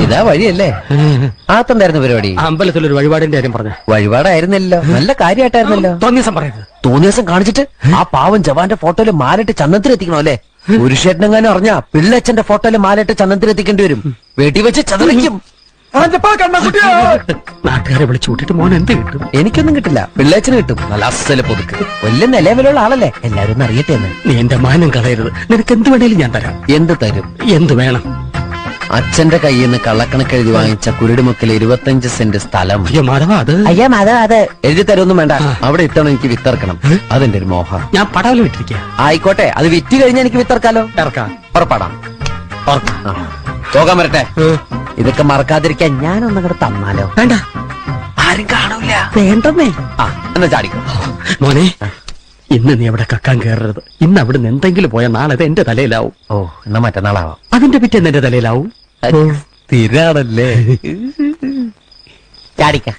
ഇതാ വഴിയല്ലേ? ആത്തുണ്ടായിരുന്നു പരിപാടി. അമ്പലത്തിലൊരു വഴിപാടിന്റെ കാര്യം പറഞ്ഞു. വഴിപാടായിരുന്നല്ലോ, നല്ല കാര്യമായിട്ടായിരുന്നല്ലോ. തോന്നിയസം പറയരുത്. തോന്നിയ ദിവസം കാണിച്ചിട്ട് ആ പാവം ജവാന്റെ ഫോട്ടോയില് മാലിട്ട് ചന്ദനത്തിലെത്തിക്കണോ അല്ലേ? പുരുഷേട്ടനെങ്ങാനും അറിഞ്ഞാ പിള്ളച്ചന്റെ ഫോട്ടോയില് മാലിട്ട് ചന്ദനത്തിലെത്തിക്കേണ്ടി വരും. വെടിവെച്ച് ചതറിക്കും. നാട്ടുകാരെ വിളിച്ചു കൂട്ടിട്ട് മോൻ എന്ത് കിട്ടും? എനിക്കൊന്നും കിട്ടില്ല, പിള്ളേച്ചന് കിട്ടും. നല്ല അസല് പുതുക്ക്. വലിയ നിലവിലുള്ള ആളല്ലേ, എല്ലാരും ഒന്ന് അറിയട്ടെ എന്ന്. നീ എന്റെ മാനം കളയരുത്. നിനക്ക് എന്ത് വേണേലും ഞാൻ തരാം. എന്ത് തരും? എന്ത് വേണം? അച്ഛന്റെ കയ്യിൽ നിന്ന് കള്ളക്കണക്ക് എഴുതി വാങ്ങിച്ച കുരുടിമുക്കിൽ 25 സെന്റ് സ്ഥലം. അയ്യോ മാധവ, അത് അയ്യാ മാധവ, അത് എഴുതി തരുമൊന്നും വേണ്ട. അവിടെ ഇത്തവണ എനിക്ക് വിത്തറക്കണം. അതെന്റെ ഒരു മോഹം. ഞാൻ പടവല വിട്ടിരിക്കുക. ആയിക്കോട്ടെ, അത് വിറ്റ് കഴിഞ്ഞാൽ എനിക്ക് വിത്തറക്കാലോ. ഇറക്കാം. പുറപ്പാടാം. പോകാൻ വരട്ടെ. ഇതൊക്കെ മറക്കാതിരിക്കാൻ ഞാനൊന്നും കൂടെ തന്നാലോ? വേണ്ട, ആരും കാണൂല. വേണ്ടെന്നേ. എന്നാ ചാടിക്കോ മോനെ. ഇന്ന് നീ അവിടെ കക്കാൻ കയറരുത്. ഇന്ന് അവിടുന്ന് എന്തെങ്കിലും പോയ നാളെ അത് എന്റെ തലയിലാവും. ഓ, എന്നാ മറ്റന്നാളാവാം. അതിന്റെ പിറ്റേന്ന് എന്റെ തലയിലാവും. സ്ഥിരാണല്ലേ? ചാടിക്ക.